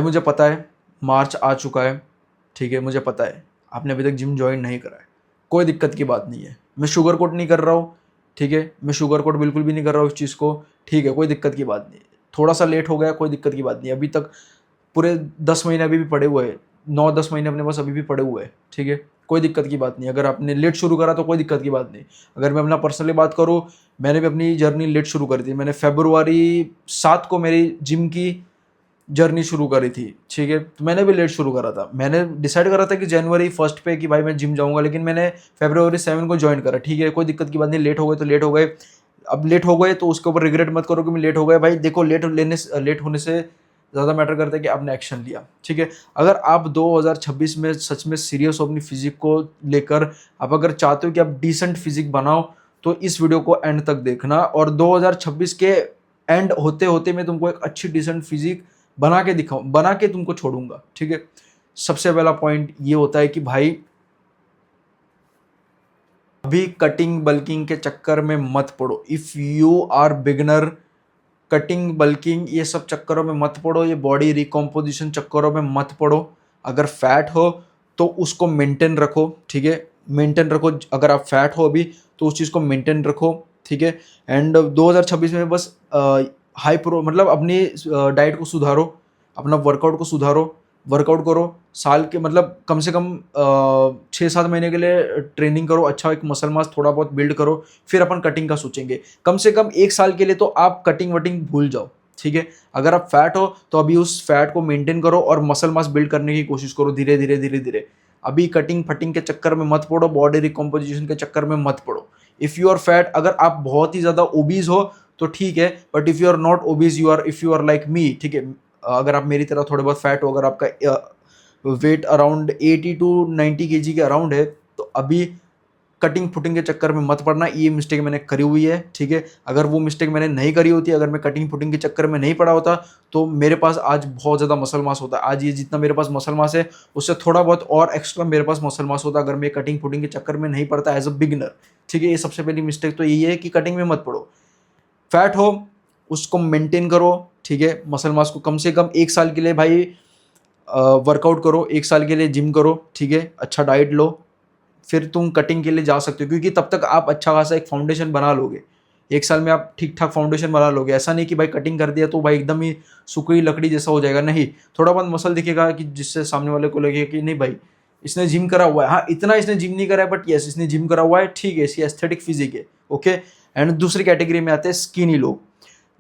मुझे पता है मार्च आ चुका है, ठीक है, मुझे पता है आपने अभी तक जिम ज्वाइन नहीं करा है, कोई दिक्कत की बात नहीं है। मैं शुगर कोट नहीं कर रहा हूँ, ठीक है, मैं शुगर कोट बिल्कुल भी नहीं कर रहा हूँ इस चीज़ को, ठीक है, कोई दिक्कत की बात नहीं है। थोड़ा सा लेट हो गया, कोई दिक्कत की बात नहीं है। अभी तक पूरे 10 महीने अभी भी पड़े हुए हैं, 9-10 महीने अपने पास अभी भी पड़े हुए हैं, ठीक है, कोई दिक्कत की बात नहीं। अगर आपने लेट शुरू करा तो कोई दिक्कत की बात नहीं। अगर मैं अपना पर्सनली बात करूँ, मैंने भी अपनी जर्नी लेट शुरू करी थी। मैंने फरवरी 7 को मेरी जिम की जर्नी शुरू करी थी, ठीक है, तो मैंने भी लेट शुरू करा था। मैंने डिसाइड करा था कि जनवरी 1 पे कि भाई मैं जिम जाऊंगा, लेकिन मैंने फरवरी 7 को ज्वाइन करा, ठीक है, कोई दिक्कत की बात नहीं। लेट हो गए तो लेट हो गए, अब लेट हो गए तो उसके ऊपर रिग्रेट मत करो कि मैं लेट हो गया। भाई देखो, लेट होने से ज़्यादा मैटर करता है कि आपने एक्शन लिया, ठीक है। अगर आप 2026 में सच में सीरियस हो अपनी फिजिक को लेकर, आप अगर चाहते हो कि आप डिसेंट फिजिक बनाओ, तो इस वीडियो को एंड तक देखना। और 2026 के एंड होते होते मैं तुमको एक अच्छी डिसेंट फिजिक बना के तुमको छोड़ूंगा, ठीक है। सबसे पहला पॉइंट ये होता है कि भाई अभी कटिंग बल्किंग के चक्कर में मत पड़ो। If you are beginner, cutting bulking ये सब चक्करों में मत पड़ो, ये बॉडी रिकॉम्पोजिशन चक्करों में मत पड़ो। अगर फैट हो तो उसको मेंटेन रखो, ठीक है, मेंटेन रखो। अगर आप फैट हो अभी तो उस चीज़ को मेंटेन रखो, ठीक है। एंड 2026 में बस हाई प्रो मतलब अपनी डाइट को सुधारो, अपना वर्कआउट को सुधारो, वर्कआउट करो। साल के मतलब कम से कम 6-7 महीने के लिए ट्रेनिंग करो, अच्छा एक मसल मास थोड़ा बहुत बिल्ड करो, फिर अपन कटिंग का सोचेंगे। कम से कम 1 साल के लिए तो आप कटिंग वटिंग भूल जाओ, ठीक है। अगर आप फैट हो तो अभी उस फैट को मेंटेन करो और मसल मास बिल्ड करने की कोशिश करो धीरे धीरे धीरे धीरे। अभी कटिंग फटिंग के चक्कर में मत पड़ो, बॉडी रिकॉम्पोजिशन के चक्कर में मत पड़ो। इफ़ यू आर फैट, अगर आप बहुत ही ज़्यादा ओबीज हो तो ठीक है, but if you are not obese, if you are like me, ठीक है, अगर आप मेरी तरह थोड़े बहुत फैट हो, अगर आपका वेट अराउंड 80 to 90 kg के अराउंड है, तो अभी कटिंग फुटिंग के चक्कर में मत पड़ना। ये मिस्टेक मैंने करी हुई है, ठीक है। अगर वो मिस्टेक मैंने नहीं करी होती, अगर मैं कटिंग फुटिंग के चक्कर में नहीं पड़ा होता, तो मेरे पास आज बहुत ज़्यादा मसल मास होता। आज ये जितना मेरे पास मसल मास है उससे थोड़ा बहुत और एक्स्ट्रा मेरे पास मसल मास होता, अगर मैं कटिंग फुटिंग के चक्कर में नहीं पड़ता एज अ बिगिनर, ठीक है। ये सबसे पहली मिस्टेक तो यही है कि कटिंग में मत पड़ो। फैट हो उसको मेंटेन करो, ठीक है, मसल मास को कम से कम 1 साल के लिए भाई वर्कआउट करो, 1 साल के लिए जिम करो, ठीक है, अच्छा डाइट लो, फिर तुम कटिंग के लिए जा सकते हो, क्योंकि तब तक आप अच्छा खासा एक फाउंडेशन बना लोगे। 1 साल में आप ठीक ठाक फाउंडेशन बना लोगे। ऐसा नहीं कि भाई कटिंग कर दिया तो भाई एकदम ही सूखी लकड़ी जैसा हो जाएगा, नहीं। थोड़ा बहुत मसल दिखेगा कि जिससे सामने वाले को लगे कि नहीं भाई इसने जिम करा हुआ है। हाँ, इतना इसने जिम नहीं करा है, बट यस इसने जिम करा हुआ है, ठीक है, इसकी एस्थेटिक फिजिक है, ओके। एंड दूसरी कैटेगरी में आते हैं स्किनी लोग।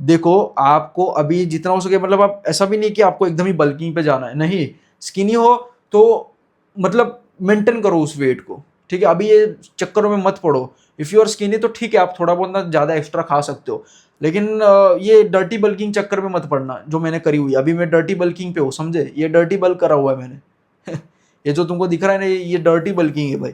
देखो, आपको अभी जितना हो सके, मतलब आप ऐसा भी नहीं कि आपको एकदम ही बल्किंग पे जाना है, नहीं। स्किनी हो तो मतलब मेंटेन करो उस वेट को, ठीक है। अभी ये चक्करों में मत पड़ो। इफ़ यू आर स्किनी तो ठीक है, आप थोड़ा बहुत ना ज़्यादा एक्स्ट्रा खा सकते हो, लेकिन ये डर्टी बल्किंग चक्कर में मत पड़ना जो मैंने करी हुई। अभी मैं डर्टी बल्किंग पे हूँ, समझे, ये डर्टी बल्क करा हुआ है मैंने ये जो तुमको दिख रहा है ना, ये डर्टी बल्किंग है भाई,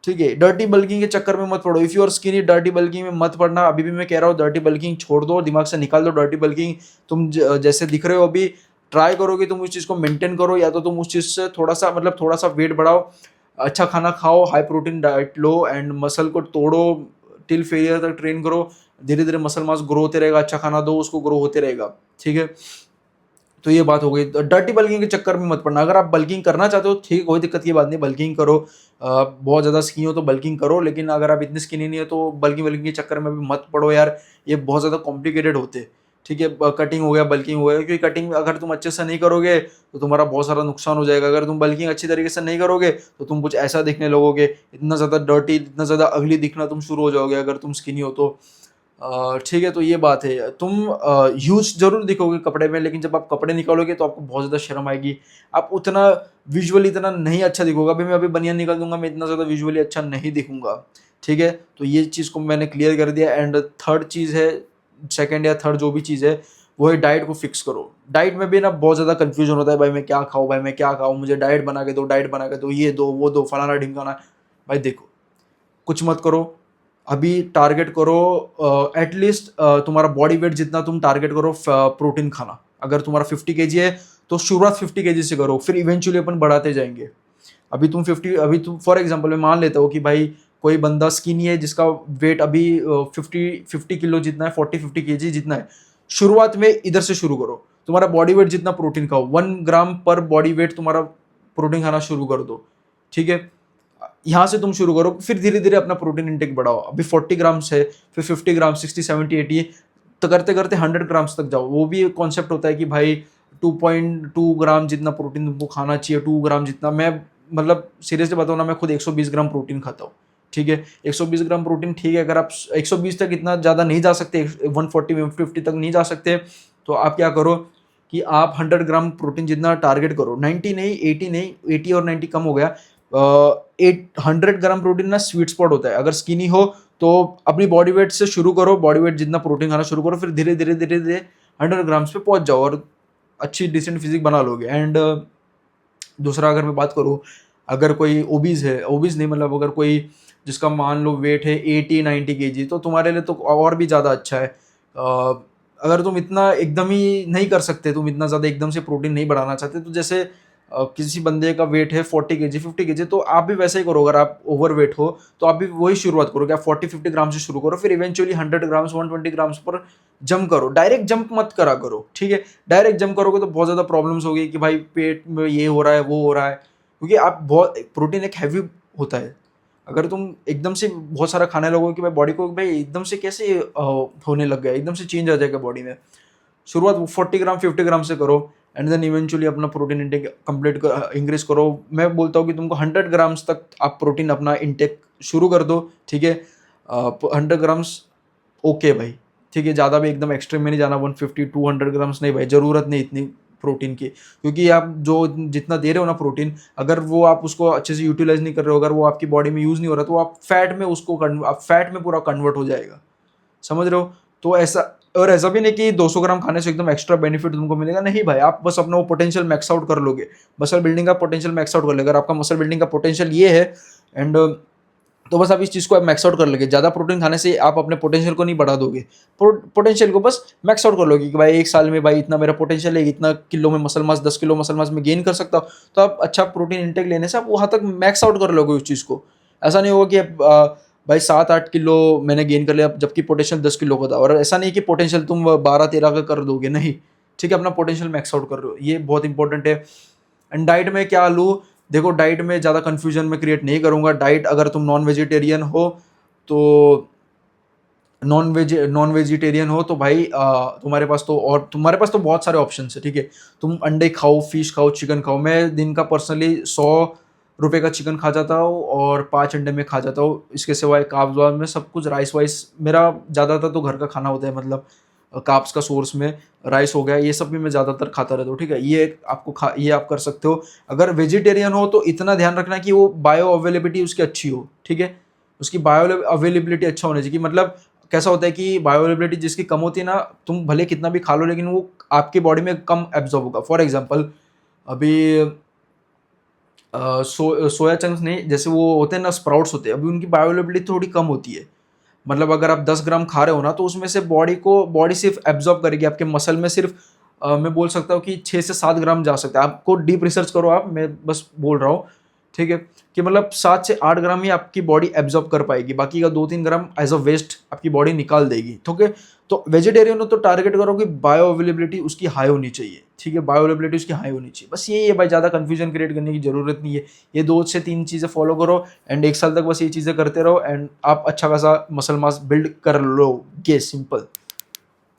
ठीक है। डर्टी बल्किंग के चक्कर में मत पड़ो। If you are skinny, dirty bulking में मत पड़ना। अभी भी मैं कह रहा हूँ डर्टी बल्किंग छोड़ दो, दिमाग से निकाल दो डर्टी बल्किंग। तुम जैसे दिख रहे हो अभी, ट्राई करो कि तुम उस चीज़ को मेंटेन करो, या तो तुम उस चीज़ से थोड़ा सा वेट बढ़ाओ, अच्छा खाना खाओ, high protein diet low, and muscle को तोड़ो, टिल फेलियर तक ट्रेन करो। धीरे धीरे मसल मास ग्रो होते रहेगा, अच्छा खाना दो उसको, ग्रो होते रहेगा, ठीक है। तो ये बात हो गई। डर्टी बल्किंग के चक्कर में मत पड़ना। अगर आप बल्किंग करना चाहते हो, ठीक, कोई दिक्कत की बात नहीं, बल्किंग करो। बहुत ज़्यादा स्किनी हो तो बल्किंग करो, लेकिन अगर आप इतनी स्किनी नहीं है तो बल्किंग के चक्कर में भी मत पड़ो यार, ये बहुत ज़्यादा कॉम्प्लिकेटेड होते, ठीक है। कटिंग हो गया, बल्किंग हो गया, क्योंकि कटिंग अगर तुम अच्छे से नहीं करोगे तो तुम्हारा बहुत सारा नुकसान हो जाएगा। अगर तुम बल्किंग अच्छी तरीके से नहीं करोगे तो तुम कुछ ऐसा दिखने लगोगे, इतना ज़्यादा डर्टी, इतना ज़्यादा अगली दिखना तुम शुरू हो जाओगे अगर तुम स्किनी हो तो। ठीक है, तो ये बात है। तुम ह्यूज जरूर दिखोगे कपड़े में, लेकिन जब आप कपड़े निकालोगे तो आपको बहुत ज़्यादा शर्म आएगी। आप उतना विजुअली इतना नहीं अच्छा दिखोगा। अभी मैं बनियान निकाल दूंगा, मैं इतना ज़्यादा विजुअली अच्छा नहीं दिखूंगा, ठीक है। तो ये चीज़ को मैंने क्लियर कर दिया। एंड थर्ड चीज़ है, सेकेंड या थर्ड जो भी चीज़ है, वो है डाइट को फिक्स करो। डाइट में भी ना बहुत ज़्यादा कन्फ्यूजन होता है, भाई मैं क्या खाऊँ, भाई मैं क्या खाऊँ, मुझे डाइट बना के दो, डाइट बना के दो, ये दो वो दो, फलाना ढिमकाना। भाई देखो, कुछ मत करो, अभी टारगेट करो एटलीस्ट तुम्हारा बॉडी वेट जितना तुम टारगेट करो प्रोटीन खाना। अगर तुम्हारा 50 kg है तो शुरुआत 50 kg से करो, फिर इवेंचुअली अपन बढ़ाते जाएंगे। अभी तुम फॉर एग्जांपल मैं मान लेता हूँ कि भाई कोई बंदा स्किनी है जिसका वेट अभी 50 किलो जितना है, 40-50 kg जितना है। शुरुआत में इधर से शुरू करो, तुम्हारा बॉडी वेट जितना प्रोटीन खाओ, 1 ग्राम पर बॉडी वेट तुम्हारा प्रोटीन खाना शुरू कर दो, ठीक है। यहाँ से तुम शुरू करो, फिर धीरे धीरे अपना प्रोटीन इंटेक बढ़ाओ। अभी 40 ग्राम्स है, फिर 50 ग्राम, 60, 70, 80, तो करते करते 100 ग्राम्स तक जाओ। वो भी एक कॉन्सेप्ट होता है कि भाई 2.2 ग्राम जितना प्रोटीन तुमको खाना चाहिए, 2 ग्राम जितना। मैं मतलब सीरियसली बताऊँ ना, मैं खुद 120 ग्राम प्रोटीन खाता हूँ, ठीक है। 120 ग्राम प्रोटीन, ठीक है। अगर आप 120 तक इतना ज़्यादा नहीं जा सकते, 140 150 तक नहीं जा सकते, तो आप क्या करो कि आप 100 ग्राम प्रोटीन जितना टारगेट करो। 90 नहीं, 80 नहीं, 80 और 90 कम हो गया। 100 ग्राम प्रोटीन ना स्वीट स्पॉट होता है। अगर स्किनी हो तो अपनी बॉडी वेट से शुरू करो, बॉडी वेट जितना प्रोटीन खाना शुरू करो, फिर धीरे धीरे धीरे धीरे 100 ग्राम्स पे पहुंच जाओ और अच्छी डिसेंट फिजिक बना लोगे। एंड दूसरा अगर मैं बात करूँ, अगर कोई ओबीज है, ओबीज नहीं मतलब अगर कोई जिसका मान लो वेट है 80-90 kg, तो तुम्हारे लिए तो और भी ज़्यादा अच्छा है। अगर तुम इतना एकदम ही नहीं कर सकते, तुम इतना ज़्यादा एकदम से प्रोटीन नहीं बढ़ाना चाहते, तो जैसे किसी बंदे का वेट है 40 kg 50 kg, तो आप भी वैसे ही करो। अगर आप ओवर वेट हो तो आप भी वही शुरुआत करो कि आप 40-50 ग्राम से शुरू करो, फिर इवेंचुअली 100 ग्राम्स 120 ग्राम्स पर जंप करो। डायरेक्ट जंप मत करा करो, ठीक है। डायरेक्ट जंप करोगे तो बहुत ज़्यादा प्रॉब्लम्स होगी कि भाई पेट में ये हो रहा है, वो हो रहा है, क्योंकि आप बहुत प्रोटीन एक हैवी होता है। अगर तुम एकदम से बहुत सारा खाने लगोगे कि भाई बॉडी को भाई एकदम से कैसे होने लग गया, एकदम से चेंज आ जाएगा बॉडी में। शुरुआत 40 ग्राम 50 ग्राम से करो, एंड देन इवेंचुअली अपना प्रोटीन इंटेक कंप्लीट इंक्रीज करो। मैं बोलता हूँ कि तुमको 100 ग्राम्स तक आप प्रोटीन अपना इंटेक शुरू कर दो, ठीक है। 100 ग्राम्स ओके भाई, ठीक है। ज़्यादा भी एकदम एक्सट्रीम में नहीं जाना, 150-200 ग्राम्स नहीं भाई, ज़रूरत नहीं इतनी प्रोटीन की। क्योंकि आप जो जितना दे रहे हो ना प्रोटीन, अगर वो आप उसको अच्छे से यूटिलाइज नहीं कर रहे हो, अगर वो आपकी बॉडी में यूज़ नहीं हो रहा, तो आप फैट में उसको आप फैट में पूरा कन्वर्ट हो जाएगा, समझ रहे हो। तो ऐसा, और ऐसा भी नहीं कि 200 ग्राम खाने से एकदम एक्स्ट्रा बेनिफिट तुमको मिलेगा, नहीं भाई। आप बस अपना वो पोटेंशियल मैक्स आउट कर लोगे, मसल बिल्डिंग का पोटेंशियल मैक्स आउट कर लोगे। अगर आपका मसल बिल्डिंग का पोटेंशियल ये है, एंड तो बस आप इस चीज़ को आप मैक्स आउट कर लोगे। ज़्यादा प्रोटीन खाने से आप अपने पोटेंशियल को नहीं बढ़ा दोगे, पोटेंशियल को बस मैक्स आउट कर लोगे कि भाई 1 साल में भाई इतना मेरा पोटेंशियल है, इतना किलो में muscle mass, 10 kilo muscle mass में गेन कर सकता हूँ। तो आप अच्छा प्रोटीन इंटेक लेने से आप वहाँ तक मैक्स आउट कर लोगे उस चीज़ को। ऐसा नहीं होगा कि भाई 7-8 किलो मैंने गेन कर लिया जबकि पोटेंशियल 10 किलो का था। और ऐसा नहीं कि पोटेंशियल तुम 12-13 का कर दोगे, नहीं, ठीक है। अपना पोटेंशियल मैक्स आउट कर रहे हो, ये बहुत इंपॉर्टेंट है। एंड डाइट में क्या लूँ, देखो डाइट में ज़्यादा कन्फ्यूजन में क्रिएट नहीं करूँगा। डाइट अगर तुम नॉन वेजिटेरियन हो तो नॉन वेजिटेरियन हो तो भाई तुम्हारे पास तो बहुत सारे ऑप्शन है, ठीक है। तुम अंडे खाओ, फिश खाओ, चिकन खाओ। मैं दिन का पर्सनली 100 रुपये का चिकन खा जाता हूँ और 5 अंडे में खा जाता हूँ। इसके सिवाय कार्ब्स वाब्स में सब कुछ राइस वाइस, मेरा ज़्यादातर तो घर का खाना होता है, मतलब कार्ब्स का सोर्स में राइस हो गया, ये सब भी मैं ज़्यादातर खाता रहता हूँ, ठीक है। ये आप कर सकते हो। अगर वेजिटेरियन हो तो इतना ध्यान रखना कि वो बायो अवेलेबिलिटी उसकी अच्छी हो, ठीक है। उसकी बायो अवेलेबिलिटी अच्छा होना चाहिए, कि मतलब कैसा होता है कि बायो अवेलेबिलिटी जिसकी कम होती है ना, तुम भले कितना भी खा लो लेकिन वो आपकी बॉडी में कम एब्जॉर्ब होगा। फॉर एग्जांपल अभी सोया चंक्स नहीं, जैसे वो होते हैं ना स्प्राउट्स होते हैं, अभी उनकी बायो अवेलेबिलिटी थोड़ी कम होती है। मतलब अगर आप 10 ग्राम खा रहे हो ना, तो उसमें से बॉडी सिर्फ एब्जॉर्ब करेगी, आपके मसल में सिर्फ मैं बोल सकता हूँ कि 6 से 7 ग्राम जा सकता है। आपको डीप रिसर्च करो आप, मैं बस बोल रहा हूँ, ठीक है, कि मतलब 7 से 8 ग्राम ही आपकी बॉडी एब्जॉर्ब कर पाएगी, बाकी का 2-3 ग्राम एज अ वेस्ट आपकी बॉडी निकाल देगी, ठीक है। तो वेजिटेरियन हो तो टारगेट करो कि बायो अवेलेबिलिटी उसकी हाई होनी चाहिए, ठीक है। बायो अवेलेबिलिटी उसकी हाई होनी चाहिए, बस यही है भाई। ज़्यादा कन्फ्यूजन क्रिएट करने की जरूरत नहीं है। ये 2 से 3 चीज़ें फॉलो करो एंड 1 साल तक बस ये चीज़ें करते रहो, एंड आप अच्छा खासा मसल मास बिल्ड कर लोगे, सिंपल।